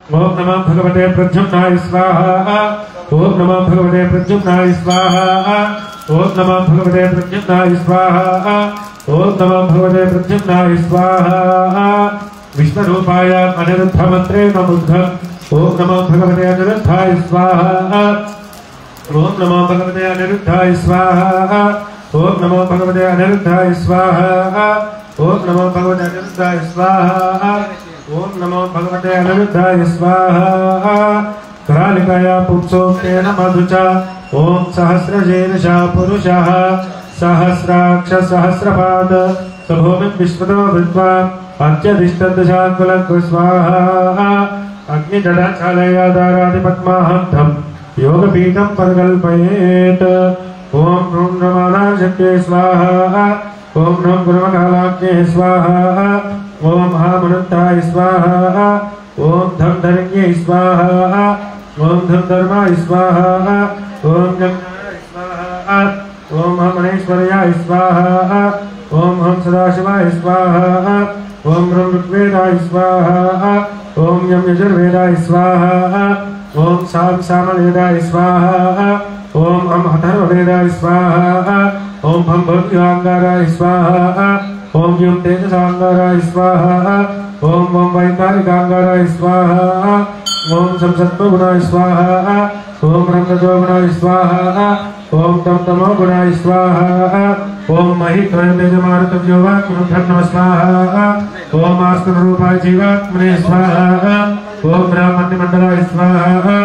ओम नमो भगवते प्रद्युम्नाय स्वाहा। ओम नमो भगवते प्रद्युम्नाय स्वाहा। ओम नमो भगवते प्रद्युम्नाय स्वाहा। ओम नमो भगवते प्रद्युम्नाय स्वाहा। विष्णुरूपाय अनिरुद्ध मंत्रे नमुद्ध। ओम नमो भगवते अनिरुद्धाय स्वाहा। ओम नमो भगवते अनिरुद्धाय स्वाहा। ओम नमो भगवते अनिरुद्धाय स्वाहा। ओम नमो भगवते अनिरुद्धाय स्वाहा। ओम नमो भगवते अनिरुद्धाय स्वाहा। करालिकाया पुंसोक्तेन मधुचा। ओम सहस्रशीर्षा पुरुषः सहस्राक्ष सहस्रपाद सभूमिं विश्वतो भूत्वा अत्यधिष्ठदशाकुलः स्वाहा। अग्निजटाचालयादारादिपद्माहन्तं योगपीठं परिकल्पयेत्। ओम ह्रूं नमोनाशक्ते स्वाहा। ओम ह्रूं गुरुमकालाग्ने स्वाहा। ओम महामनुत्ताय स्वाहा। ओम धर्मधर्म्ये स्वाहा। ओम धर्मधर्माय स्वाहा। ओम जगन्नाथाय स्वाहा। ओम महेश्वर्याय स्वाहा। ओम हम सदाशिवाय स्वाहा। ओम ऋग्वेदाय स्वाहा। ओम यम यजुर्वेदाय स्वाहा। ओम सामवेदाय स्वाहा। ओम हम अथर्ववेदाय स्वाहा। ओम हम भव्यांगाराय स्वाहा। ओम यम तेजसांगाराय स्वाहा। ओम वैतारिकांगाराय स्वाहा। ओम सत्त्वगुणाय स्वाहा। ओम रजोगुणाय स्वाहा। ओम तमोगुणाय स्वाहा। ओम महित्वयतेजमारुतव्योवाक्मनुधर्म स्वाहा। ओम आस्मरूपाय जीवात्मने स्वाहा। ओम ब्रह्मण्यमण्डलाय स्वाहा।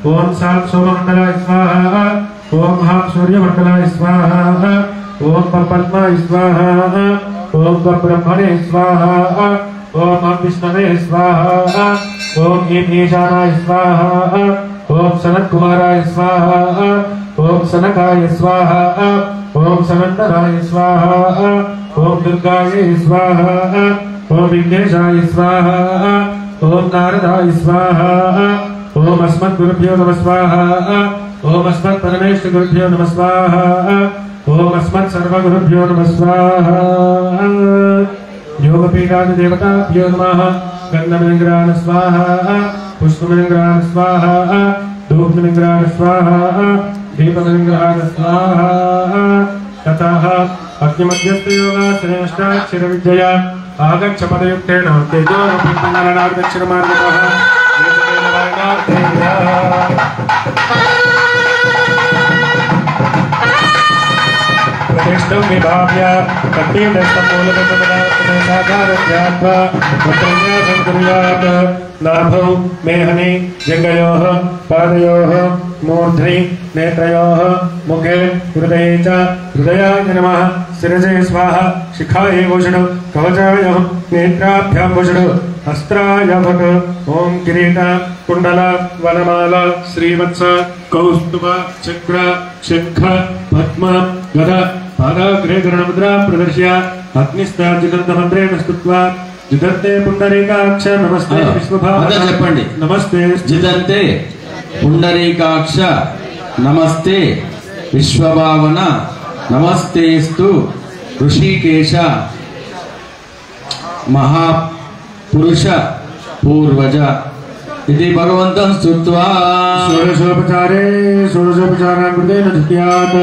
ओम सोममण्डलाय स्वाहा। ओम सूर्यमण्डलाय स्वाहा। ओम पद्माय स्वाहा। ओम ब्रह्मणे स्वाहा। ओम विष्णवे स्वाहा। ओम ईशानाय स्वाहा। ओम सनत्कुमाराय स्वाहा। ओम सनकाय स्वाहा। ओम सनंदनाय स्वाहा। ओम दुर्गाय स्वाहा। ओम विघ्नेशाय स्वाहा। ओम नारदाय स्वाहा। ओम अस्मद्गुरुभ्यो नमः स्वाहा। ओम अस्मत्परमेष्ठिगुरुभ्यो नमः स्वाहा। ओम अस्मत्सर्वगुरुभ्यो नमः स्वाहा। योगपीठादिदेवताभ्यो नमः। गन्धमलिङ्गाय स्वाहा। पुष्पमलिङ्गाय स्वाहा। धूपमलिङ्गाय स्वाहा। दीपमलिङ्गाय स्वाहा। ततः अग्निमध्यस्थयोगासनेष्टाक्षरविद्यया आगच्छ पदयुक्तेन तेजोरूपिणनारायणार्दक्षिणमार्गतः प्रतिष्ठं विभाव्य कट्टीदस्तमूलगतमदात्मसाकारध्यात्वा मन्त्रन्यासं कुर्यात्। नाभौ मेहनि जङ्घयोः पादयोः मूर्ध्नि नेत्रयोः मुखे हृदये च हृदयाय नमः। शिरसे स्वाहा। शिखाय भूषणं कवचाय नेत्राभ्यां भूषणं अस्त्राय भट। ओम किरीट कुंडल वनमाला श्रीवत्स कौस्तुभ चक्र शंख पद्म गद पादाग्रे गणमुद्रा प्रदर्श्य अग्निस्तार्जितमन्त्रेण स्तुत्वा जिदन्ते पुंडरीकाक्ष नमस्ते विश्वभावना చెప్పండి। नमस्ते जिदन्ते पुंडरीकाक्ष नमस्ते विश्वभावना नमस्तेस्तु ऋषिकेश महापुरुष पूर्वज इति भगवन्तं स्तुत्वा षोडशोपचारे षोडशोपचारान् कृतेन द्वितीयात्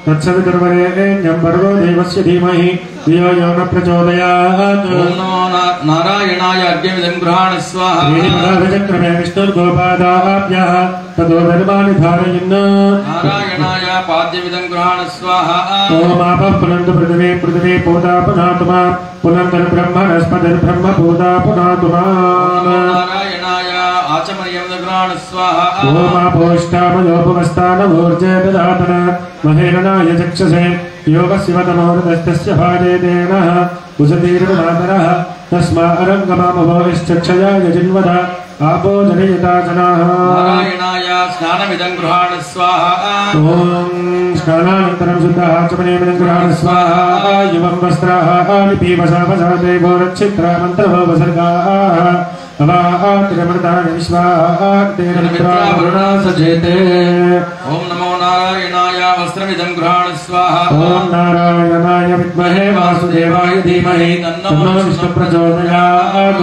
तत्सवितुर्वरेण्यं भर्गो देवस्य धीमहि धियो यो न प्रचोदयात्। ओम नमो नारायणाय अर्घ्यमिदं गृहाण स्वाहा। श्रीमदाभिचक्रमे विष्णुर्गोपादाभ्यः ततो धर्माणि धारयन् नारायणाय पाद्यमिदं गृहाण स्वाहा। ओम आपः पुनन्तु पृथिवी पृथिवी पूता पुनातु मां पुनन्तर्ब्रह्मणस्पतिर्ब्रह्म पूता पुनातु मां। नारायणाय आचमनीयमिदं गृहाण स्वाहा। ओम आपोष्टामयोपमस्तानमूर्जे ददातन महेरणाय चक्षसे योगशिवतमोरदस्तस्य भाजे देवः उषतीर्विनातरः तस्मा अरङ्गमामभोविश्चक्षयाय जिन्वद आपो जनयता जनाः। नारायणाय स्नानमिदं गृहाण स्वाहा। ओम स्नानानन्तरं शुद्धः आचमनीयमिदं गृहाण स्वाहा। युवं वस्त्राः लिपीवशावशाते भोरच्छित्रा मन्त्रभवसर्गाः अवातिरमृतानि विश्वातेन मित्रावरुणा सजेते। ओम नमो नारायणाय वस्त्रमिदं गृहाण स्वाहा। ओम नारायणाय विद्महे वासुदेवाय धीमहि तन्नो विष्णुः प्रचोदयात्।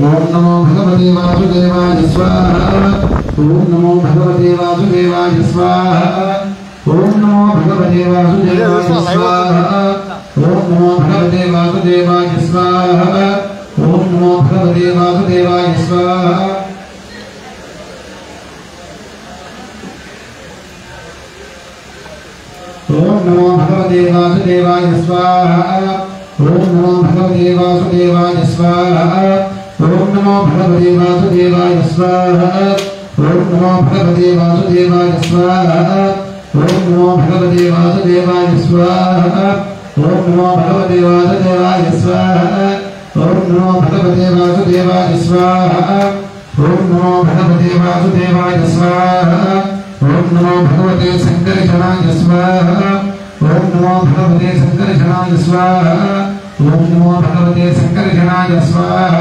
ओम नमो भगवते वासुदेवाय स्वाहा ओम नमो भगवते वासुदेवाय स्वाहा ओम नमो भगवते वासुदेवाय स्वाहा ओम नमो भगवते वासुदेवाय स्वाहा ओम नमो भगवते वासुदेवाय स्वाहा ओम नमो भगवते वासुदेवाय स्वाहा ओम नमो भगवते वासुदेवाय स्वाहा ओम नमो भगवते वासुदेवाय स्वाहा ओम नमो भगवते वासुदेवाय स्वाहा ओम नमो भगवते वासुदेवाय स्वाहा ओम नमो भगवते वासुदेवाय स्वाहा ओम नमो भगवते वासुदेवाय स्वाहा ओम नमो भगवते वासुदेवाय स्वाहा ओम नमो भगवते शंकरशनाय स्वाहा ओम नमो भगवते शंकरशनाय स्वाहा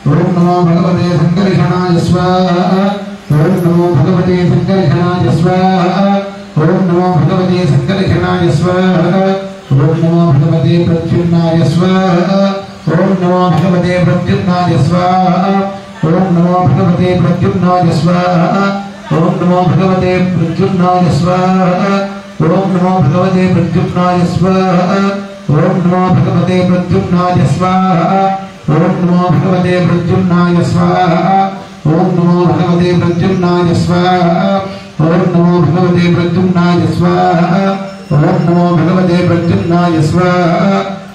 ओम नमो भगवते शंकरशनाय स्वाहा ओम नमो भगवते शंकरशनाय स्वाहा ओम नमो भगवते शंकरशनाय स्वाहा ओम नमो भगवते शंकरशनाय स्वाहा ओम नमो भगवते प्रद्युम्नाय स्वाहा ओम नमो भगवते प्रद्युम्नाय स्वाहा ओम नमो भगवते प्रद्युम्नाय स्वाहा ओम नमो भगवते प्रद्युम्नाय स्वाहा ओम नमो भगवते प्रद्युम्नाय स्वाहा ओम नमो भगवते प्रद्युम्नाय स्वाहा ओम नमो भगवते प्रद्युम्नाय स्वाहा ओम नमो भगवते प्रद्युम्नाय स्वाहा ओम नमो भगवते प्रद्युम्नाय स्वाहा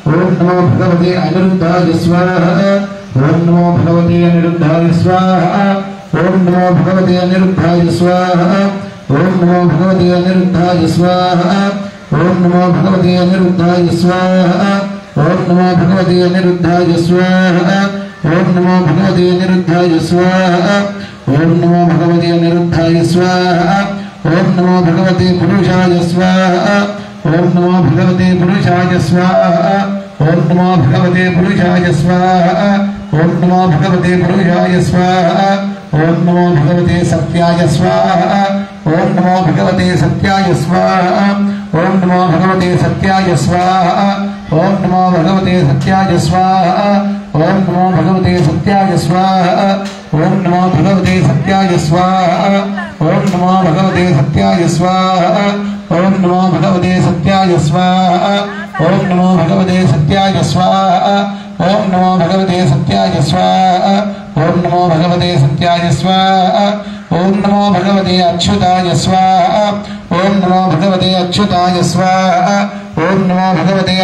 ओम नमो भगवते प्रद्युम्नाय स्वाहा ओम नमो भगवते अनिरुद्धाय स्वाहा ओम नमो भगवते अनिरुद्धाय स्वाहा ओम नमो भगवते अनिरुद्धाय स्वाहा ओम नमो भगवते अनिरुद्धाय स्वाहा ओम नमो भगवते अनिरुद्धाय स्वाहा ओम नमो भगवते अनिरुद्धाय स्वाहा ओम नमो भगवते अनिरुद्धाय स्वाहा ओम नमो भगवते अनिरुद्धाय स्वाहा ओम नमो भगवते पुरुषाय स्वाहा ओम नमो भगवते पुरुषाय स्वाहा ओम नमो भगवते पुरुषाय स्वाहा ओम नमो भगवते पुरुषाय स्वाहा ओम नमो भगवते सत्याय स्वाहा ओम नमो भगवते सत्याय स्वाहा ओम नमो भगवते सत्याय स्वाहा ओम नमो भगवते सत्याय स्वाहा ओम नमो भगवते सत्याय स्वाहा ओम नमो भगवते सत्याय स्वाहा ओम नमो भगवते सत्याय स्वाहा ओम नमो भगवते सत्याय स्वाहा ओम नमो भगवते सत्याय स्वाहा ओम नमो भगवते सत्याय स्वाहा ओम नमो भगवते सत्याय स्वाहा ओम नमो भगवते अच्युताय स्वाहा ओम नमो भगवते अच्युताय स्वाहा ओम नमो भगवते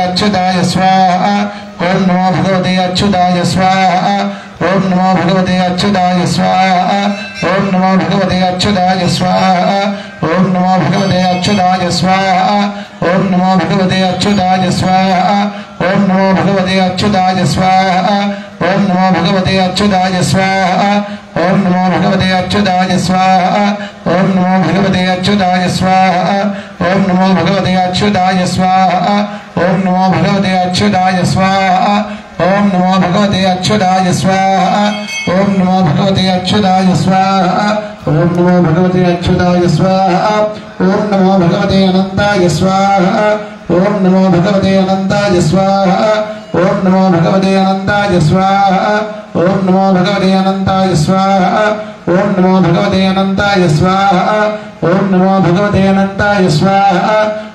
अच्युताय स्वाहा ओम नमो भगवते अच्युताय स्वाहा ओम नमो भगवते अच्युताय स्वाहा ओम नमो भगवते अच्युताय स्वाहा ओम नमो भगवते अच्युताय स्वाहा ओम नमो भगवते अच्युताय स्वाहा ओम नमो भगवते अच्युताय स्वाहा ओम नमो भगवते अच्युताय स्वाहा ओम नमो भगवते अच्युताय स्वाहा ओम नमो भगवते अच्युताय स्वाहा ओम नमो भगवते अच्युताय स्वाहा ओम नमो भगवते अच्युताय स्वाहा ओम नमो भगवते अच्युताय स्वाहा ओम नमो भगवते अच्युताय स्वाहा ओम नमो भगवते अच्युताय स्वाहा ओम नमो भगवते अनंताय स्वाहा ओम नमो भगवते अनंताय स्वाहा ओम नमो भगवते अनंताय स्वाहा ओम नमो भगवते अनंताय स्वाहा ओम नमो भगवते अनंताय स्वाहा ओम नमो भगवते अनंताय स्वाहा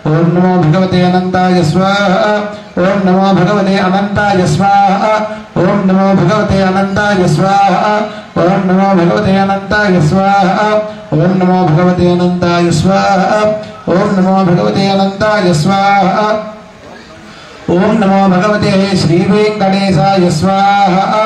ओम नमो भगवते अनंताय स्वाहा ओम नमो भगवते अनंताय स्वाहा ओम नमो भगवते अनंताय स्वाहा ओम नमो भगवते अनंताय स्वाहा ओम नमो भगवते अनंताय स्वाहा ओम नमो भगवते अनंताय स्वाहा ओम नमो भगवते श्री वेंकटेशाय स्वाहा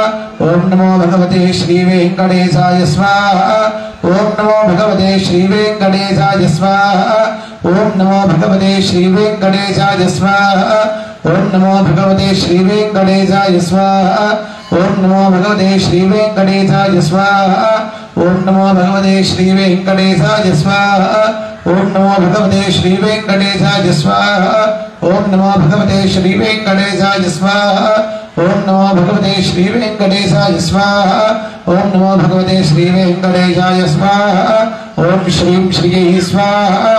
ओम नमो भगवते श्री वेंकटेशाय स्वाहा ओम नमो भगवते श्री वेंकटेशाय स्वाहा ओम नमो भगवते श्री वेंकटेशाय स्वाहा ओम नमो भगवते श्री वेंकटेशाय स्वाहा ओम नमो भगवते श्री वेंकटेशाय स्वाहा ओम नमो भगवते श्री वेंकटेशाय स्वाहा ओम नमो भगवते श्री वेंकटेशाय स्वाहा ओम नमो भगवते श्री वेंकटेशाय स्वाहा ओम नमो भगवते श्री वेंकटेशाय स्वाहा ओम नमो भगवते श्री वेंकटेशाय स्वाहा ओम श्रीं श्रीये स्वाहा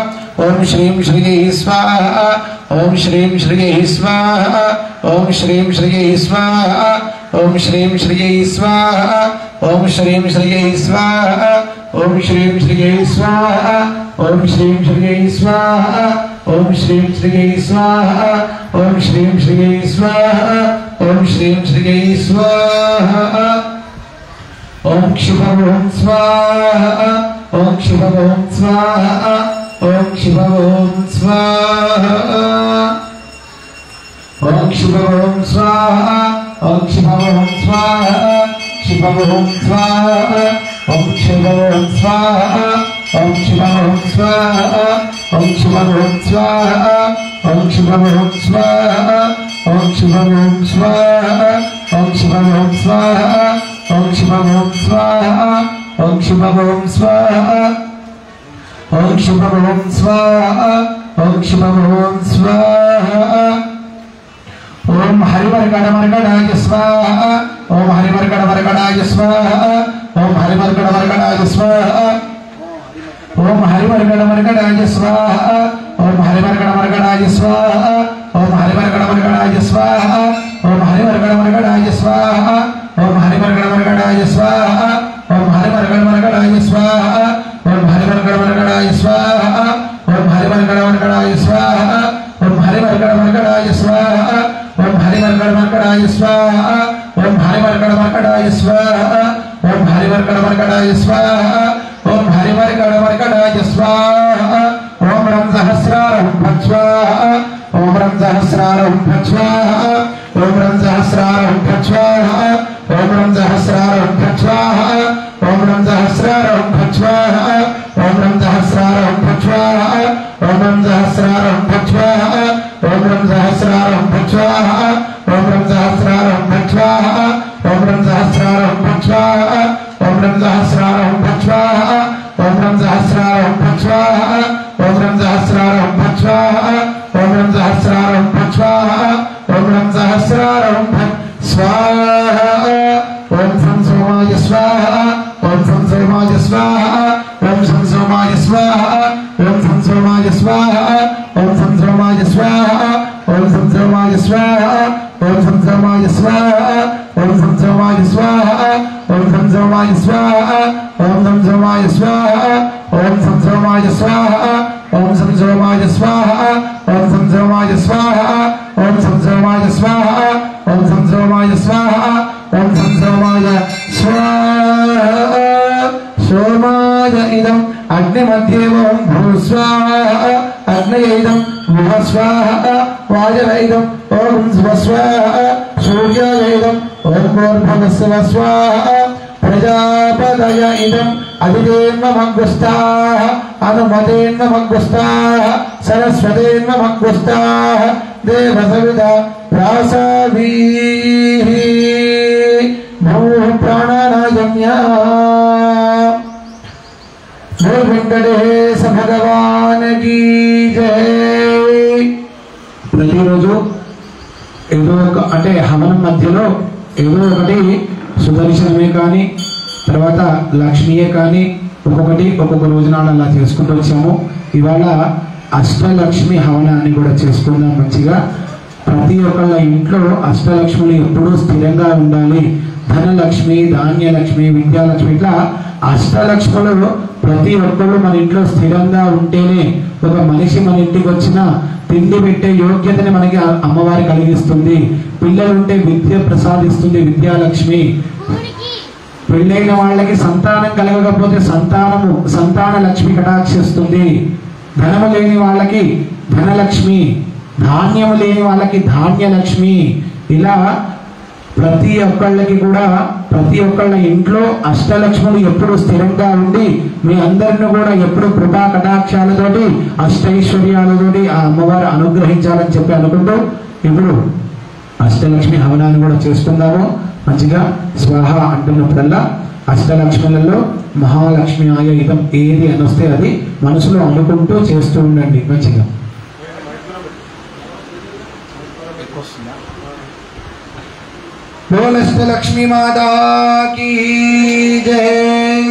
ओम श्रीं श्रीये स्वाहा ओम श्रीं श्रीये स्वाहा ओम श्रीं श्रीये स्वाहा ఓం శ్రీం శ్రీయై స్వాహ ఓం శ్రీం శ్రీయై స్వాహ ఓం శ్రీం శ్రీయై స్వాహ ఓం శ్రీం శ్రీయై స్వాహ ఓం శ్రీం శ్రీయై స్వాహ ఓం శ్రీం శ్రీయై స్వాహ ఓం శ్రీం శ్రీయై స్వాహ ఓం శివం స్వాహ ఓం శివం స్వాహ ఓం శివం స్వాహ ఓం శివం స్వాహ ఓం శివం స్వాహ శివం స్వాహ ఓం శివం స్వాహ ఓం శివం స్వాహ ఓం శివం స్వాహ ఓం శివం స్వాహ ఓం శివం స్వాహ ఓం శివం స్వాహ ఓం శివం స్వాహ ఓం శివం స్వాహ ఓం శివం స్వాహ ఓం శివం స్వాహ ఓం హరివర్గడవర్గడాయ స్వాహ ఓం హరివర్గడవర్గడాయ స్వాహ ఓం హరివర్గడవర్గడాయ స్వాహ ఓం హరివర్గడవర్గడాయ స్వాహ ఓం హరివర్గడవర్గడాయ స్వాహ ఓం హరివర్గడవర్గడాయ స్వాహ ఓం హరివర్గడవర్గడాయ స్వాహ ఓం హరివర్గడవర్గడాయ స్వాహ ఓం హరివర్గడవర్గడాయ స్వాహ ఓం హరివర్గడవర్గడాయ స్వాహ ఓం హరివర్గడవర్గడాయ స్వాహ ఓం హరివర్గడవర్గడాయ స్వాహ ఓం హరివర్గడవర్గడాయ స్వాహ ఓం హరివర్గడవర్గడాయ స్వాహ ఓం హరివర్గడవర్గడాయ స్వాహ ఓం హరివర్గడవర్గడాయ స్వాహ ఓం రం సహస్రారం భజ్వాహ ఓం రం సహస్రారం భజ్వాహ ఓం రం సహస్రారం భజ్వాహ ఓం రం సహస్రారం భజ్వాహ ఓం రం సహస్రారం భజ్వాహ ఓం రం సహస్రారం భజ్వాహ ఓం రం సహస్రారం భజ్వాహ ఓం రం సహస్రారం భజ్వాహ ఓం రం సహస్రారం భజ్వాహ ఓం రం సహస్రారం భజ్వాహ ఓం రం సహస్రారం భజ్వాహ ఓం రం సహస్రారం భజ్వాహ ఓం రం సహస్రారం భజ్వాహ ఓం రం సహస్రారం భజ్వాహ ఓం రం సహస్రారం స్వాహ ఓం సం సోమాయ స్వాహ ఓం సం సోమాయ స్వాహ ఓం సం సోమాయ స్వాహ ఓం సం సోమాయ స్వాహ ఓం సం సోమాయ స్వాహ ఓం సం సోమాయ స్వాహ ఓం సం సోమాయ స్వాహ ఓం సం సోమాయ స్వాహ ఓం సం సోమాయ స్వాహ ఓం సం సోమాయ స్వాహ ఓం సం సోమాయ స్వాహ ఓం సం సోమాయ స్వాహ ఓం సం సోమాయ స్వాహ ఓం సం సోమాయ స్వాహ ఓం సం సోమాయ స్వాహ ఓం సం సోమాయ స్వాహ సోమాయ ఇదం అగ్నిమధ్యేవం భూస్వాహ అగ్నయేదం భువస్వాహ వాయురైదం ఓం స్వస్వాహ సూర్యాయేదం ఓం భూర్భువస్వ స్వాహ ప్రజాపదయ ఇదం అదిదేన్మగ్గుస్తాః అనుమతేన్మగ్గుస్తాః సరస్వతేన్మగ్గుస్తాః దేవసవిద ప్రాసాదీః భూః ప్రాణానాయమ్యా జయ వెంకటేశ భగవాన్ కీ జై. ప్రతిరోజు ఏదో ఒక అంటే హవనం మధ్యలో ఏదో ఒకటి సుదర్శనమే కానీ తర్వాత లక్ష్మీయే కానీ ఒక్కొక్క రోజునాడు అలా చేసుకుంటూ వచ్చాము. ఇవాళ అష్టలక్ష్మి హవనాన్ని కూడా చేసుకుందాం మంచిగా. ప్రతి ఒక్కళ్ళ ఇంట్లో అష్టలక్ష్ములు ఎప్పుడూ స్థిరంగా ఉండాలి. ధనలక్ష్మి, ధాన్యలక్ష్మి, విద్యాలక్ష్మి ఇట్లా అష్టలక్ష్ములు ప్రతి ఒక్కళ్ళు మన ఇంట్లో స్థిరంగా ఉంటేనే ఒక మనిషి మన ఇంటికి వచ్చిన తిండి పెట్టే యోగ్యతని మనకి అమ్మవారి కలిగిస్తుంది. పిల్లలు ఉంటే విద్య ప్రసాదిస్తుంది విద్యాలక్ష్మి. పెళ్ళైన వాళ్ళకి సంతానం కలగకపోతే సంతాన లక్ష్మి కటాక్షిస్తుంది. ధనము లేని వాళ్ళకి ధనలక్ష్మి, ధాన్యము లేని వాళ్ళకి ధాన్యలక్ష్మి. ఇలా ప్రతి ఒక్కళ్ళకి కూడా ప్రతి ఒక్కళ్ళ ఇంట్లో అష్టలక్ష్ములు ఎప్పుడు స్థిరంగా ఉండి మీ అందరిని కూడా ఎప్పుడు కృపా కటాక్షాలతోటి అష్టైశ్వర్యాలతోటి ఆ అమ్మవారు అనుగ్రహించాలని చెప్పి అనుకుంటూ ఇప్పుడు అష్టలక్ష్మి హవనాన్ని కూడా చేసుకుందాము మంచిగా. స్వాహ అంటున్నప్పుడల్లా అష్టలక్ష్ములలో మహాలక్ష్మి ఆయుధం ఏది అని వస్తే అది మనసులో అనుకుంటూ చేస్తూ ఉండండి మంచిగా. बोल अष्टलक्ष्मी माता की जय.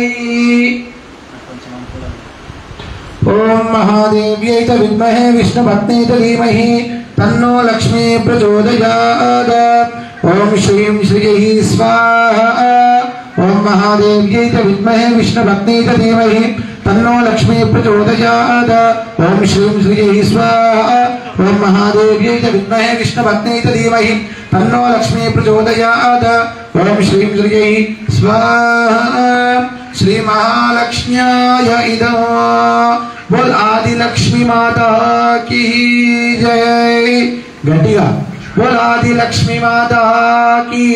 ओम महादेव्यै च विद्महे विष्णुपत्न्यै च धीमहि तन्नो लक्ष्मी प्रचोदयात्. ओम श्रीं श्रीयै स्वाहा। ओम महादेव्यै च विद्महे विष्णुपत्न्यै च धीमहि तन्नो लक्ष्मी प्रचोदयात्। ओम श्रीं श्रीयै स्वाहा। ओम महादेव्यै च विद्महे विष्णुपत्न्यै च धीमहि तन्नो लक्ष्मी प्रचोदयात्। ओम श्रीं श्रीयै स्वाहा। श्री महालक्ष्म्याय इदं। बोल आदि लक्ष्मी माता की जय। गट्टिगा बोल आदि लक्ष्मी माता की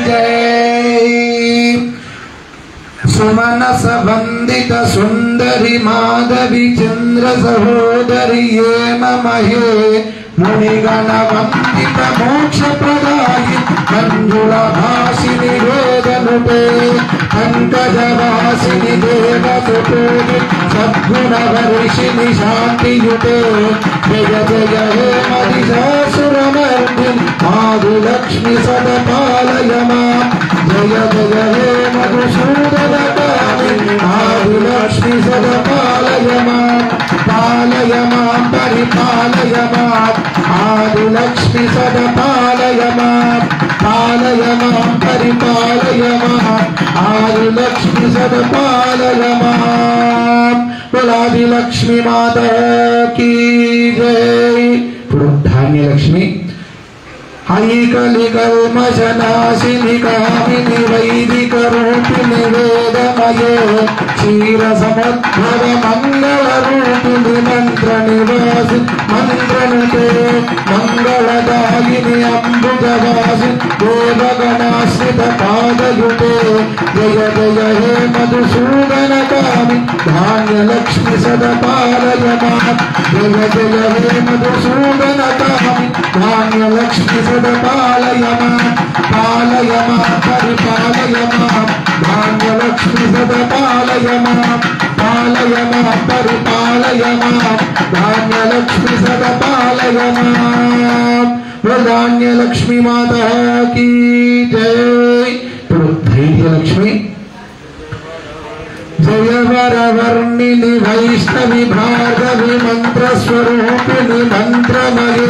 जय। सुमनस वंदित सुंदरी माधवी चंद्र सहोदरी ये महे मुनिगण वंदित मोक्ष प्रदायि मंजुला भासिनी वेदनुते पंकज वासिनी देवसुते सद्गुण वर्षिणी शांति युते जय जय हे महिषासुरमर्दिनी आदि लक्ष्मी सदपालय मां। जय जय हे मधुसूदनकामिनी आदि लक्ष्मी सदपालय मां। पालय मां परिपालय मां आदि लक्ष्मी सदपालय मां। पालय मां परिपालय मां आदि लक्ष्मी सदपालय मां। आदि लक्ष्मी माता की जय। धान्य लक्ष्मी ऐकलिकल्मषनाशिनि कामिनि वैदिक रूपिणि वेदमये क्षीर समुद्भव मंगल रूपिणि मंत्र निवासि मंत्रनुते मंगलदायिनि अम्बुजवासि देवगणाश्रित पादयुते जय जय हे मधुसूदन कामि धान्य लक्ष्मी सदपालय मां। जय जय हे मधुसूदन कामि धान्य लक्ष्मी सदपालय मां। पालय मां परिपालय मां धान्य लक्ष्मी सदपालय मां। पालय मां परिपालय मां धान्य लक्ष्मी सदपालय मां। धान्य लक्ष्मी माता की जय। धैर्य लक्ष्मी जय वर वर्णिनि वैष्णवी भार्गवी मंत्र स्वरूपिणि मंत्रमये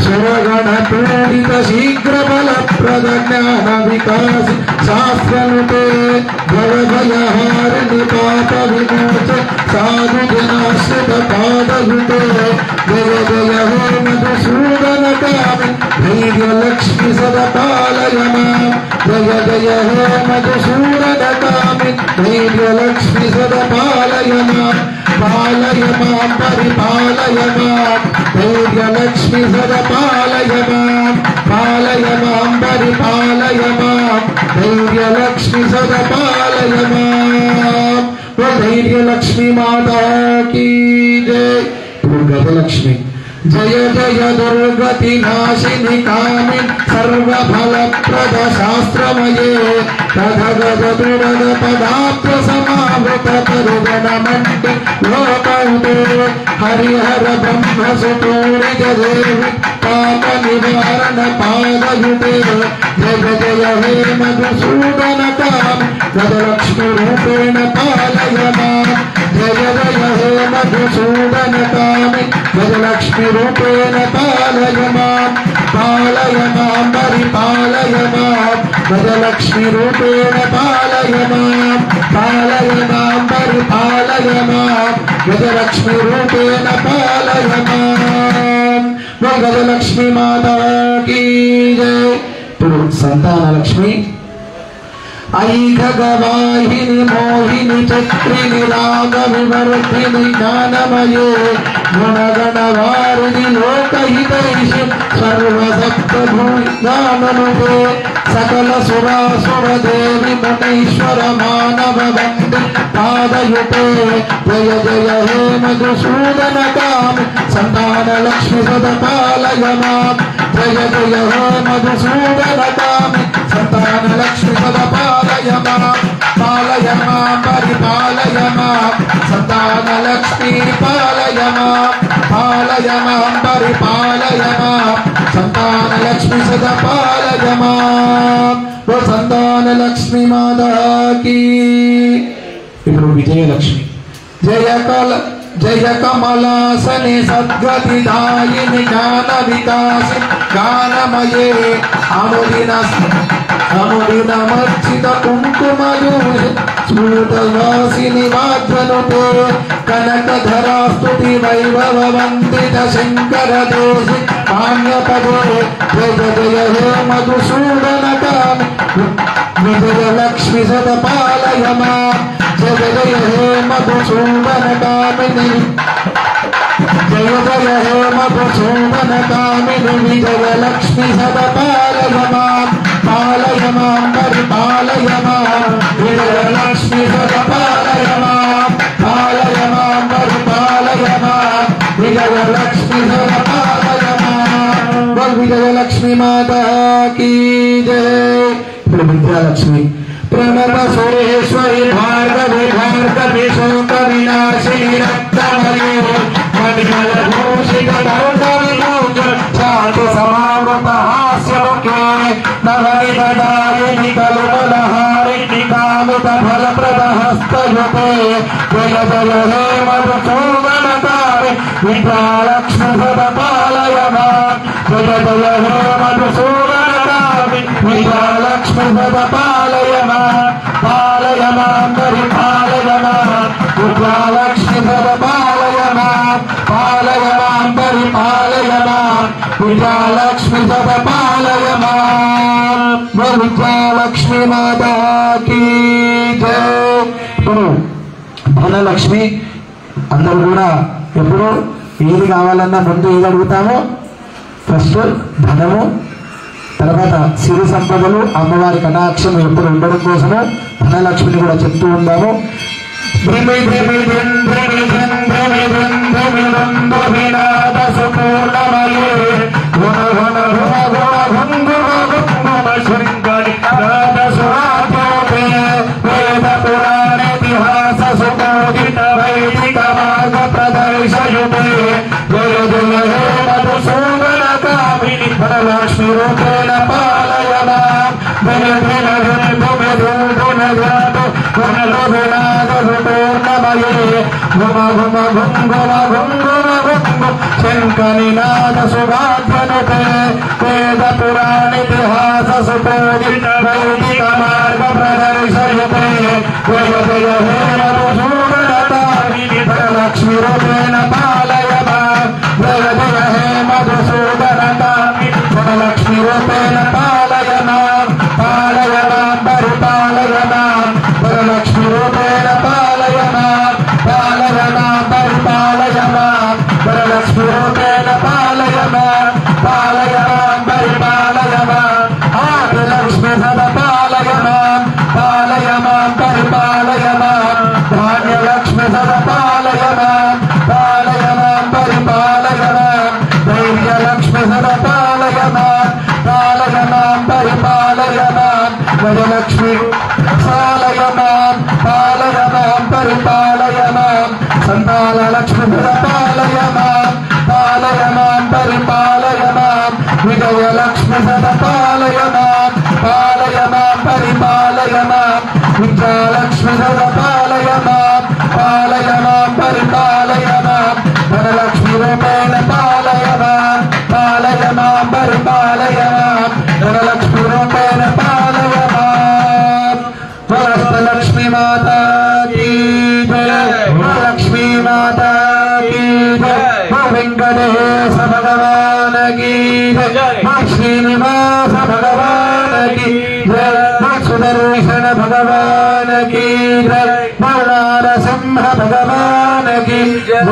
सुरगण पूरित शीघ्र बल प्रद ज्ञान विकास शास्त्रनुते भव भयहारिणि पाप विमोच साधु जनाश्रित पादयुते जय जय हे मधुसूदन कामि धैर्य लक्ष्मी सदपालय मां। जय जय हे मधुसूदन कामि धैर्य लक्ष्मी सदपालय मां। पालय मां परिपालय मां धैर्य लक्ष्मी सदपालय मां। पालय मां परिपालय मां धैर्य लक्ष्मी सदपालय मां। धैर्य लक्ष्मी माता की जय। दुर्गत लक्ष्मी जय जय दुर्गति नाशिनि कामिनि सर्वफल प्रद शास्त्रमये तथगत दुर्ग पदाब्ज समावृत तरुगण मंडि लोकौते हरिहर ब्रह्म सुतूरिज देवी पाप निवारण पादयुते जय जय हे मधुसूदन कामि गजलक्ष्मी रूपेण पालय मां। जय जय हे मधुसूदन कामि गजलक्ष्मी रूपेण पालय मां। पालय मां परिपालय मां गजलक्ष्मी रूपेण पालय मां। पालय मां परिपालय मां गजलक्ष्मी रूपेण पालय मां। गजलक्ष्मी माता की जय। संतान लक्ष्मी ऐकगवाहिनि मोहिनि चक्रिनि राग विवर्धिनि ज्ञानमये गुणगणवारिणि लोकहितैषि सर्वसप्तभुजानुनुते सकल सुरासुर देवी मुनीश्वर मानव वन्दे पादयुते जय जय हे मधुसूदन कामि संतान लक्ष्मी सदपालय मां। जय जय हे मधुसूदन कामि संतान लक्ष्मी सदपालय मां। पालय मां परिपालय मां संतान लक्ष्मी पालय मां। पालय मां परिपालय मां संतान लक्ष्मी सदपालय मां। वो संतान लक्ष्मी माता की। विजय लक्ष्मी जय कल जय कमलासने सद्गतिदायिनि ज्ञान विकासि गानमये अनुदिनमर्चित कुङ्कुमयूषि स्फुटवासिनि वाग्वनुते कनकधरास्तुति वैभव वन्दित शङ्कर दोषि काम्यपदे जय जय हे मधुसूदनकामि विजय लक्ष्मी सदपालय मां जय जय हे मधुसूदनकामिनि जय जय हे मधुसूदनकामिनि विजय लक्ष्मी सदपालय मां पालय मां परिपालय मां विजय लक्ष्मी सदपालय मां पालय मां परिपालय मां विजय लक्ष्मी सदपालय मां बोल विजय लक्ष्मी माता की जय। विद्यालक्ष्मी प्रणव सुरेश्वरी भार्गवी भार्गवी शोक विनाशिनी रक्तमयी मणिमय भूषित छाति समावृत हास्य मुखे नवनित दायिनी कलबलहारिणी कामित फलप्रद हस्तयुते जय जय हे मधुसूदनकारि विद्यालक्ष्मी सदपालय मां जय जय हे मधुसूदनकारि विद्यालक्ष्मी सदपालय मां पालय मां परिपालय मां विद्यालक्ष्मी सदपालय मां पालय मां परिपालय मां विद्यालक्ष्मी सदपालय मां विद्यालक्ष्मी माता की जय। ధనలక్ష్మి అందరూ కూడా ఎప్పుడు ఏది కావాలన్నా ముందు ఏది అడుగుతామో ఫస్ట్ ధనము తర్వాత సిరి సంపదలు అమ్మవారి కటాక్షం ఎప్పుడు ఉండడం కోసము ధనలక్ష్మిని కూడా చెప్తూ ఉన్నాము। लक्ष्मी रूपेण पालय मां शंकनिनाद सुभाग्यनुते वेद पुराण इतिहास सुपोदित वैदिक मार्ग प्रदर्शयते जय जय हे मधुसूदनकारि लक्ष्मी रूपेण पालय मां जय जय हे मधुसूदनकारि लक्ष्मी रूपेण पालय मां परिपालय मां लक्ष्मी रूपेण पालय मां परिपालय मां लक्ष्मी रूपेण पालय मां परिपालय मां आदि लक्ष्मी सदपालय मां परिपालय मां धान्य लक्ष्मी सदपालय मां परिपालय मां धैर्य लक्ष्मी सदपालय मां परिपालय मां गजलक्ष्मी पालय मां परिपालय मां संतान लक्ष्मी सदपालय मां परिपालय मां विजय लक्ष्मी सदपालय मां परिपालय मां विद्यालक्ष्मी सदपालय मां परिपालय मां धनलक्ष्मी रूपेण पालय मां परिपालय मां धनलक्ष्मी रूपेण पालय मां। लक्ष्मी माता की जय। लक्ष्मी माता की जय। वेंकटेश भगवान की जय। श्रीनिवास भगवान की जय। सुदर्शन भगवान की जय। नरसिंह भगवान की जय।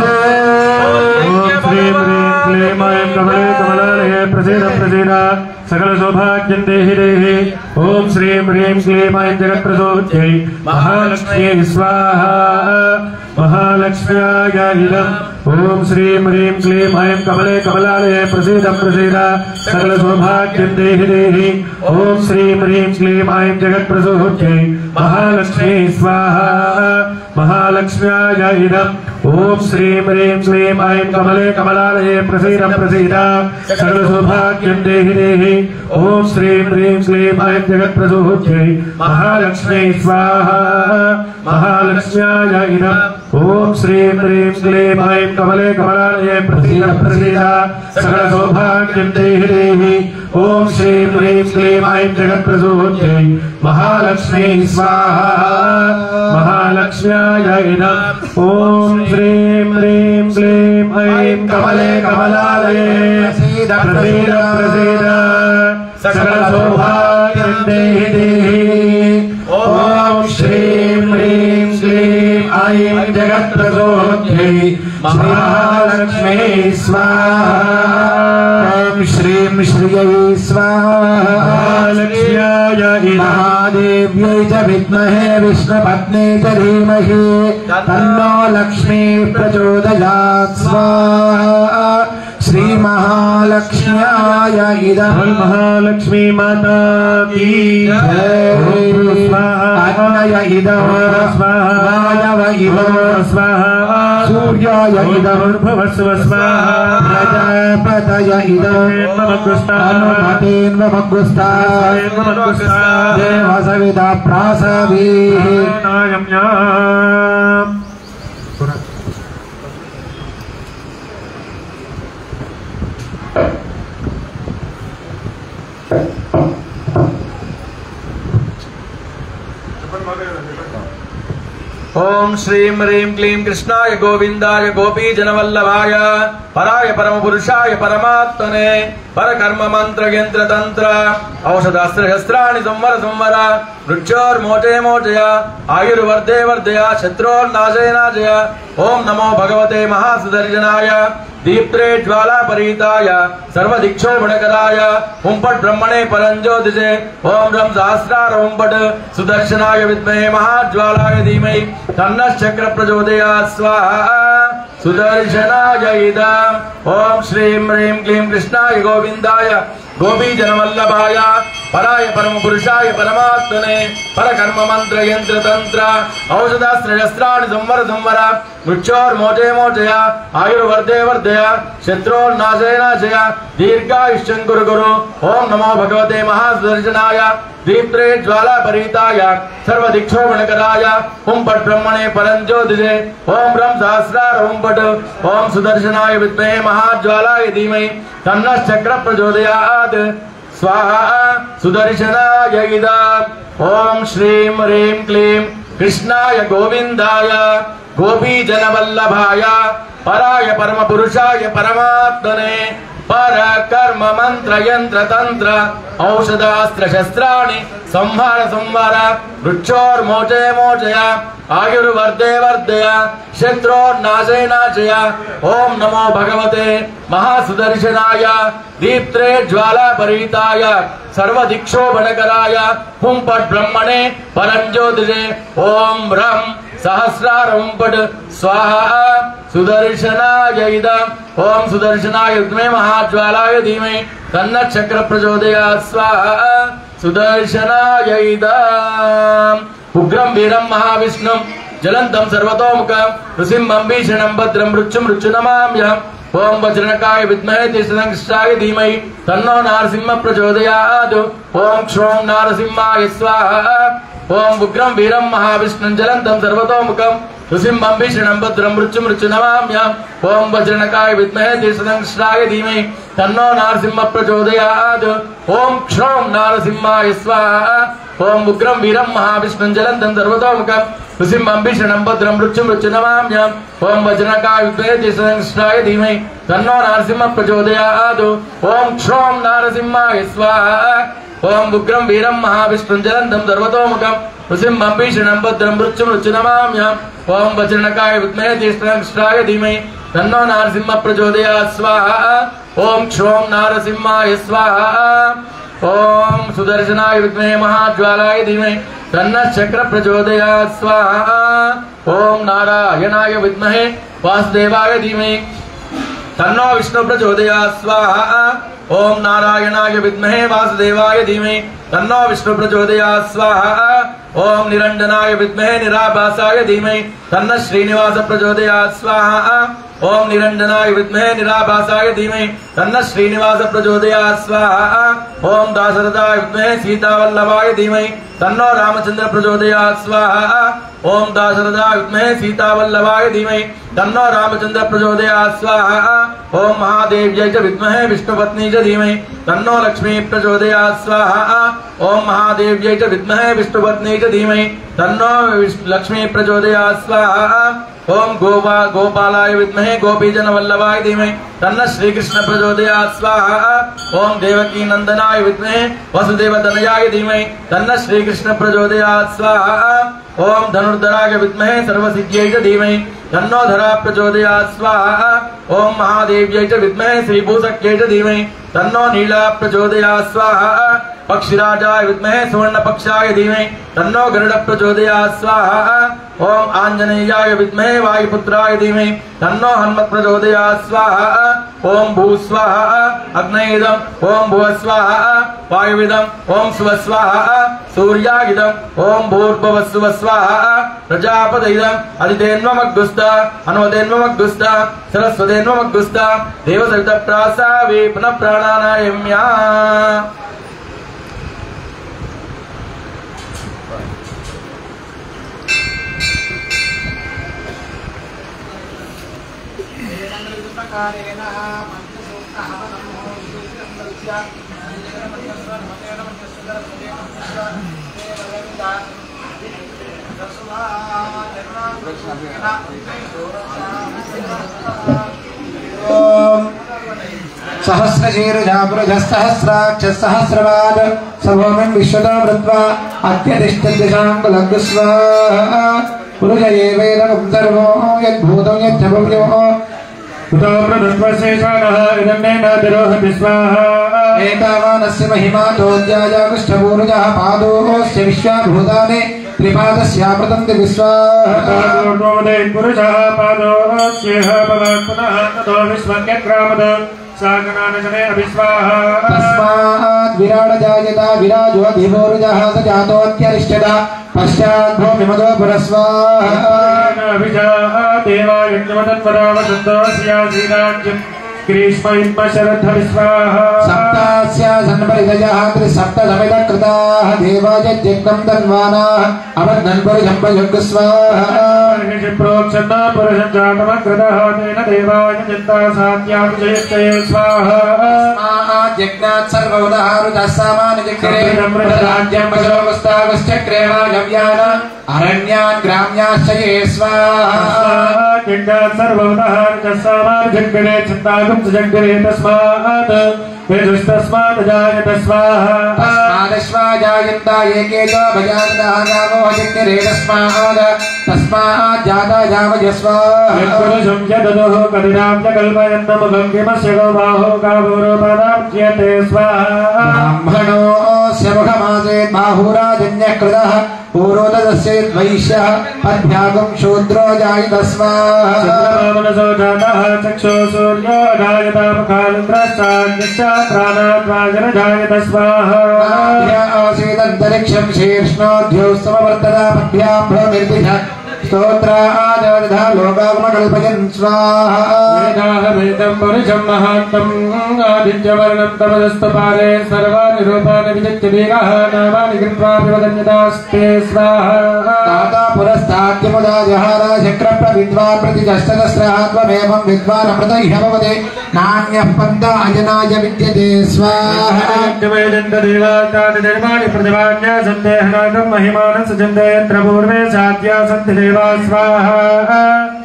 सकल सौभाग्यं देहि देहि ओम श्रीं ह्रीं क्लीं ऐं जगत्प्रसूत्यै महालक्ष्मी स्वाहा महालक्ष्म्याय इदम् ओम श्रीं ह्रीं क्लीं ऐं कमले कमलालये प्रसीद प्रसीद सकल सौभाग्यं देहि देहि ओम श्रीं ह्रीं क्लीं ऐं जगत्प्रसूत्यै महालक्ष्मी स्वाहा महालक्ष्म्याय इदम् ओम श्रीं ह्रीं क्लीं ऐं कमले कमलालये प्रसीद प्रसीद सकल सौभाग्यं देहि देहि ओम श्रीं ह्रीं क्लीं ऐं जगत्प्रसूत्यै महालक्ष्मी स्वाहा महालक्ष्म्याय इदम् ओम श्रीं ह्रीं क्लीं ऐं कमले कमलालये प्रसीद प्रसीद सकल सौभाग्यं देहि देहि। ओम श्रीं ह्रीं क्लीं ऐं जगत्प्रसूत्यै महालक्ष्मी स्वाहा महालक्ष्म्याय नमः। ओम श्रीं ह्रीं क्लीं ऐं कमले कमलालये प्रसीद प्रसीद सकल सौभाग्यं देहि देहि। ओम श्रीं ह्रीं क्लीं ऐं जगत्प्रसूत्यै महालक्ष्मी स्वाहा। ओम श्रीं श्रियै स्वाहा महालक्ष्म्याय महादेव्यै च विद्महे विष्णुपत्नी च धीमहि तन्नो लक्ष्मी प्रचोदयात् स्वाहा। श्री महालक्ष्म्याय इदं महालक्ष्मी माता की जय। अग्नय इदं स्वाहा वायव इदं स्वाहा सूर्याय इदं भवस्व स्वाहा प्रजापतय इदं अनुमतेन्वमग्रस्ताय देवसविता प्रासवीः। ओम श्रीं ह्रीं क्लीं कृष्णाय गोविंदाय गोपी जनवल्लभाय पराय परम पुरुषाय परमात्मने परकर्म मंत्र यंत्र तंत्र औषधास्त्र शस्त्राणि संवर संवर मृत्योर्मोटे मोचय आयुर्वर्धे वर्धय शत्रोर्नाशय नाशय। ओम नमो भगवते महासुदर्शनाय दीप्त्रे ज्वाला परिताय सर्वदिक्षोभणकराय हुंपट ब्रह्मणे परंज्योतिषे। ओम रं सहस्रार हुंपट सुदर्शनाय विद्महे महाज्वालाय धीमहि तन्नः चक्र प्रचोदयात् स्वाहा। सुदर्शनाय इदम्। ओम श्रीं ह्रीं क्लीं कृष्णाय गोविंदाय गोपी जनवल्लभाय पराय परम पुरुषाय परमात्मने परकर्म मंत्र यंत्र तंत्र औषधास्त्र शस्त्राणि संवर संवर मृत्योर्मोटे मोचय आयुर्वर्धे वर्धय शत्रोर्नाशय नाशय दीर्घायुष्यं कुरु कुरु। ओम नमो भगवते महासुदर्शनाय दीप्त्रे ज्वाला परिताय सर्वदिक्षोभणकराय हुंपट ब्रह्मणे परंज्योतिषे। ओम रं सहस्रार हुंपट ओम सुदर्शनाय विद्महे महाज्वालाय धीमहि तन्नः चक्र प्रचोदयात् स्वाहा। सुदर्शनाय इदम्। ओम श्रीं ह्रीं क्लीं कृष्णाय गोविंदाय गोपी जनवल्लभाय पराय परम पुरुषाय परमात्मने परकर्म मंत्र यंत्र तंत्र औषधास्त्र शस्त्राणि संहार संहार मृत्योर्मोचे मोचय आयुर्वर्धे वर्धय शत्रोर्नाशय नाशय। ओम नमो भगवते महासुदर्शनाय दीप्त्रे ज्वाला परिताय सर्वदिक्षोभणकराय हुंपट ब्रह्मणे परंज्योतिषे। ओम रं सहस्रार हुंपट स्वाहा। सुदर्शनाय इदम्। ओम सुदर्शनाय विद्महे महाज्वालाय धीमहि तन्नः चक्र प्रचोदयात् स्वाहा। सुदर्शनाय इदम्। उग्रं वीरं महाविष्णुं ज्वलन्तं सर्वतोमुखं नृसिंहं भीषणं भद्रं मृत्युनमाम्यहम्। ओम वज्रनकाय विद्महे तीक्ष्णकृष्णाय धीमहि तन्नो नारसिंह प्रचोदयात्। ओम क्षौं नारसिंहाय स्वाहा। ओम उग्रं वीरं महाविष्णुं ज्वलन्तं सर्वतोमुखं नृसिंहं भीषणं भद्रं मृत्युनमाम्यहम्। ओम वज्रनकाय विद्महे तीक्ष्णकृष्णाय धीमहि तन्नो नारसिंह प्रचोदयात्। ओम क्षौं नारसिंहाय स्वाहा। ओम उग्रं वीरं महाविष्णुं ज्वलन्तं सर्वतोमुखं नृसिंहं भीषणं भद्रं मृत्युनमाम्यहम्। ओम वज्रनकाय विद्महे तीक्ष्णकृष्णाय धीमहि तन्नो नारसिंह प्रचोदयात्। ओम क्षौं नारसिंहाय स्वाहा। ओम उग्रं वीरं महाविष्णुं ज्वलन्तं सर्वतोमुखं नृसिंहं भीषणं भद्रं मृत्युनमाम्यहम्। ओम वज्रनकाय विद्महे तीक्ष्णकृष्णाय धीमहि तन्नो नारसिंह प्रचोदयात् स्वाहा। ओम क्षौं नारसिंहाय स्वाहा। ओम सुदर्शनाय विद्महे महाज्वालाय धीमहि तन्नः चक्र प्रचोदयात् स्वाहा। ओम नारायणाय विद्महे वासुदेवाय धीमहि तन्नो विष्णु प्रचोदयात् स्वाहा। ओम नारायणाय विद्महे वासुदेवाय धीमहि तन्नो विष्णु प्रचोदयात् स्वाहा। ओम निरंजनाय विद्महे निराभासाय धीमहि तन्नः श्रीनिवास प्रचोदयात् स्वाहा। ओम निरंजनाय विद्महे निराभासाय धीमहि तन्नः श्रीनिवास प्रचोदयात् स्वाहा ओम दाशरथाय विद्महे सीतावल्लभाय धीमहि तन्नो रामचंद्र प्रचोदयात् स्वाहा ओम दाशरथाय विद्महे सीतावल्लभाय धीमहि तन्नो रामचंद्र प्रचोदयात् स्वाहा ओम महादेव्यै च विद्महे विष्णुपत्नी च धीमहि तन्नो लक्ष्मी प्रचोदयात् स्वाहा ओम महादेव्यै च विद्महे विष्णुपत्नी च धीमहि तन्नो लक्ष्मी प्रचोदयात् स्वाहा ओम गोपालाय विद्महे गोपीजन वल्लभाय धीमहि तन्नः श्रीकृष्ण प्रचोदयात् स्वाहा ओम देवकी नंदनाय विद्महे वसुदेव तनयाय धीमहि तन्नः श्रीकृष्ण प्रचोदयात् स्वाहा ओम धनुर्धराय विद्महे सर्वसिद्ध्यै च धीमहि तन्नो धरा प्रचोदयात् स्वाहा ओम महादेव्यै च विद्महे श्रीभूषक्यै च धीमहि तन्नो नीला प्रचोदयात् स्वाहा पक्षिराजाय विद्महे सुवर्णपक्षाय धीमहि तन्नो गरुड प्रचोदयात् स्वाहा ओम आंजनेयाय विद्महे वायुपुत्राय धीमहि तन्नो हनुमत् प्रचोदयात् स्वाहा ओम भू स्वाहा अग्नेयदम ओम भुव स्वाहा वायुविदम ओम सुव स्वाहा सूर्यागिदम ओम भूर्भुवस्सुव स्वाहा प्रजापतिदम अदितेन्वमग्गुस्त अनुदेन्वमग्गुस्त सरस्वतेन्वमग्गुस्त देवसवित प्रासावे पुनः प्राणानायम्या सहस्रशीर्षापुरजसहस्राक्ष सहस्रवाद सर्वमं विश्वतो वृत्वा अत्यतिष्ठतिशाङ्कुलग्स्व पुरुषये वेदं सर्वो यद्भूतं यच्छभव्यो उतो प्रदत्वशेषाणः इदन्नेनातिरोहति स्वाहा एतावानस्य महिमा तोऽध्याय कृष्णपूर्वजः पादोऽस्य विश्वाभूतानि त्रिपादस्यामृतं विश्वाहा पुरुषः पादोऽस्येह भवान् पुनः ततो विश्वन्यक्रामद सागनानजने अभिस्वाहा तस्मात् विराड जायता विराजो अधिपूर्वजः स जातोऽत्यरिष्टदा पश्चात् भूमिमदो पुरस्वाहा देवायुक्तमतत्परावसन्तोऽस्यासीनाञ्चम् ग्रीष्मयुग्मशरद्धविस्वाहा सप्तास्यासन्परिदयः त्रिसप्तसमितकृताः देवायज्ञं तन्वानाः अवध्नन्पुरुषम्पयुग्स्वाहा प्रोक्षन्ना पुरुषं जातमकृतः तेन देवाय चिन्ता सात्याभिषयक्तये स्वाहा यज्ञात् सर्वोदहारुतः सामान्यचक्रे राज्यं पशोगस्तागश्चक्रे वायव्यान अरण्यान् ग्राम्याश्च ये स्वाहा यज्ञात् सर्वोदहारुतः सामान्यचक्रे चिन्तागं चक्रे तस्मात् वेदस्तस्मात् जायत स्वाहा तस्मादश्वाजायन्त एके च भजानतः गावो चक्रे तस्मात् जाता जावय स्वाहा यत्पुरुषं यददुः कदिनां च कल्पयन्नमुखं किमस्य गौबाहो गावोरोपदाप्यते स्वाहा ब्राह्मणोऽस्य मुखमासेत् बाहुराजन्यः कृतः पूर्वोदस्येत् वैश्यः पद्भ्यागं शूद्रो जायत स्वाहा चन्द्रमामनसो जातः चक्षुः सूर्यो जायत मुखालिन्द्रश्चान्यश्च प्राणाद्वाजन जायत स्वाहा आसीदन्तरिक्षं शीर्ष्णोऽध्योस्तमवर्तता पद्भ्यां भ्रमिर्दिशः स्तोत्रादवदधा लोकागमकल्पयन् स्वाहा वेदाहमेतं पुरुषं महान्तम् आदित्यवर्णं तमदस्तपादे सर्वाणि रूपाणि विचित्य दीर्घः नामानि कृत्वा विवदन्यतास्ते स्वाहा दाता पुरस्ताद्यमुदा जहारा चक्रप्रविद्वान् प्रतिजष्टदस्रहात्वमेवं विद्वान् अमृतैः भवते नान्यः पन्था अजनाय विद्यते स्वाहा देवातानि निर्माणि प्रतिभान्या सन्देहनागं महिमानं सजन्ते यत्र पूर्वे साध्या सन्ति स्वाहा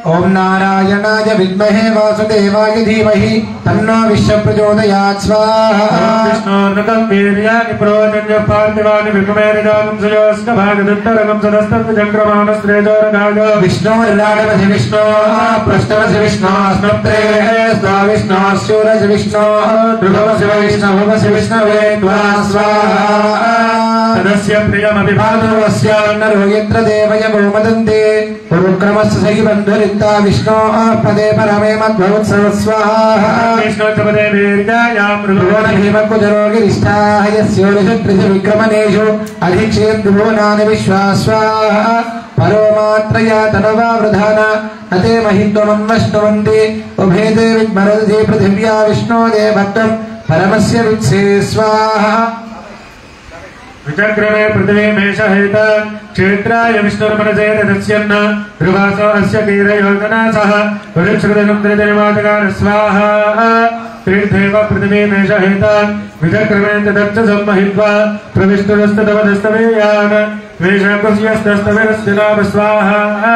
ओम नारायणाय विद्महे वासुदेवाय धीमहि तन्नो विश्व प्रचोदयात् स्वाहा कृष्णोन्नतं वीर्याणि प्रोजन्य पार्थिवानि विकुमेरिदानं सुयोस्क भागदत्तरगं सदस्तत् चक्रमाणस्त्रेजोरगाय विष्णोर्लाडवसि विष्णोः पृष्ठवसि विष्णोः स्मप्त्रेः स्वा विष्णोः शूरसि विष्णोः ध्रुवसि विष्णुभुवसि विष्णवे त्वा स्वाहा तदस्य प्रियमभिभातो अस्यान्नरो यत्र देवयमो वदन्ति पुरुक्रमस्य सैवन्धरिता विष्णोः पदे परमे मध्वोत्सव स्वाहा विष्णोत्तपदे वीर्यायां भीमकुजरोगिरिष्ठाः यस्योरिषत्रिविक्रमणेषु अधिक्षेन्द्रुभुवनानि विश्वास्वाहा परो मात्रया तनवा वृधान अते महित्वमन्वष्टवन्ति उभेदे विद्मरदधि पृथिव्या विष्णोदे भक्तं परमस्य वित्से स्वाहा विचक्रमे पृथिवी मेषहेत क्षेत्राय विष्णुर्मनसे तदस्यन्न ध्रुवासो अस्य कीरयोजना सह वृक्षकृतसमुद्रजनिमातकार स्वाहा तीर्थेव पृथिवी मेषहेत विचक्रमे तदच्च सम्महित्वा प्रविष्णुरस्ततवदस्तवेयान् वेषकुस्यस्तस्तवेरस्य नाम स्वाहा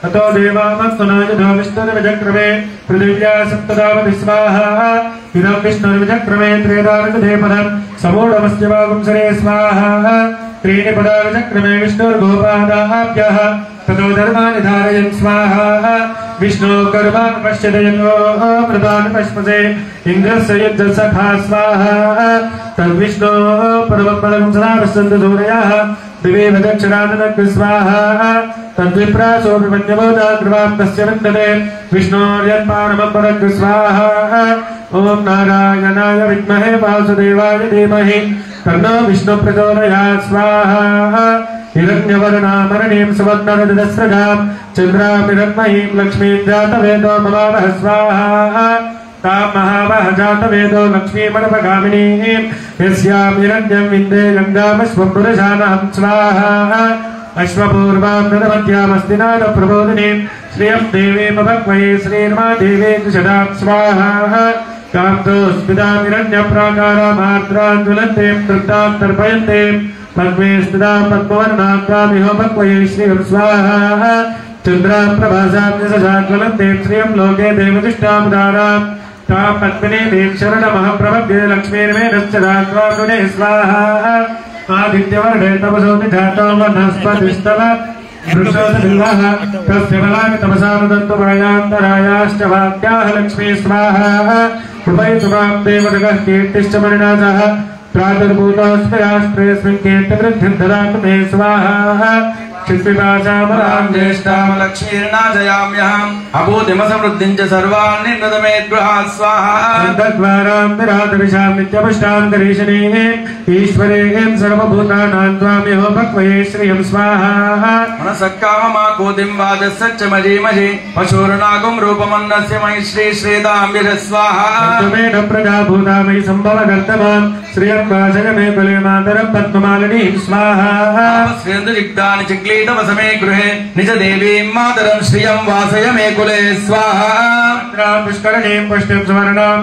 अतो देवामत्तनायधो विष्णुर्विचक्रमे पृथिव्या सप्तदावति स्वाहा इदं विष्णुर्विचक्रमे त्रेदाविदधे पदं समूढमस्य वागुंसरे स्वाहा त्रीणि पदाविचक्रमे विष्णुर्गोपादाभ्यः ततो धर्माणि धारयन् स्वाहा विष्णो कर्मान् पश्यदयतो मृतान् पश्पसे इन्द्रस्य युद्धसखा स्वाहा तद्विष्णो परमं पदं सदा पश्यन्तु सूरयः दिवे दक्षिणाननक् स्वाहा तद्विप्रासोऽपि मन्यबोधाग्रवां तस्य विन्दते विष्णोर्यन्पारमं परक् स्वाहा ॐ नारायणाय विद्महे वासुदेवाय धीमहि तन्नो विष्णु प्रचोदयात् स्वाहा हिरण्यवर्णामरणीं सुवर्णरजतस्रजां चन्द्रामिरण्मयीं लक्ष्मीं जातवेदो ममावह स्वाहा तां महावह जातवेदो लक्ष्मीमनपगामिनीं यस्यां हिरण्यं विन्दे गङ्गामश्वं पुरुषाणां स्वाहा अश्वपूर्वां नदमध्यामस्ति नादप्रबोधिनीं श्रियं देवीमभक्वये श्रीर्मादेवी कुशदां स्वाहा कान्तोस्मितां हिरण्यप्राकारामार्द्रां ज्वलन्तीं तृप्तां तर्पयन्तीं पद्मे स्थितां पद्मवर्णां कामिहो भक्वये श्रियं स्वाहा चन्द्रां प्रभासां यशसाज्वलन्तीं श्रियं लोके देवतिष्ठामुदारां तां पद्मिनीं शरणमहं प्रपद्ये लक्ष्मीर्मेधश्च धात्वा स्वाहा आदित्यवर्णे तपसो निधातो वनस्पतिस्तव वृषोदबिल्वः तस्य बलानि तपसानुदन्तुमयान्तरायाश्च वाक्याः लक्ष्मी स्वाहा उपैतु मां देवदगः कीर्तिश्च मणिनाथः प्रादुर्भूतोऽस्मयास्त्रेऽस्मिन् कीर्तिवृद्धिं ददातु मे स्वाहा क्षितिपाशामलां ज्येष्ठां लक्ष्मीर्नाशयाम्यहम् अभूतिमसमृद्धिं च सर्वान् निर्नदमेत् गृहात् स्वाहा तद्वारां विराटविशां नित्यपुष्टां करीशनीः ईश्वरीं सर्वभूतानां त्वाम्यहो भक्वये श्रियं स्वाहा मनसक्काममाकोतिं वाजस्सच्च मजीमहि पशूर्नागुं रूपमन्नस्य मयि श्रीदां स्वाहा त्वमेन प्रजाभूता मयि सम्भवकर्तमां श्रियं वाचय मे कुले मातरं पद्ममालिनीं स्वाहा श्रियन्दुजिग्धानि चिक्लीटवसमे गृहे निज देवीं मातरं श्रियं वासय मे कुले स्वाहा पुष्करणीं पुष्टिं सुवर्णां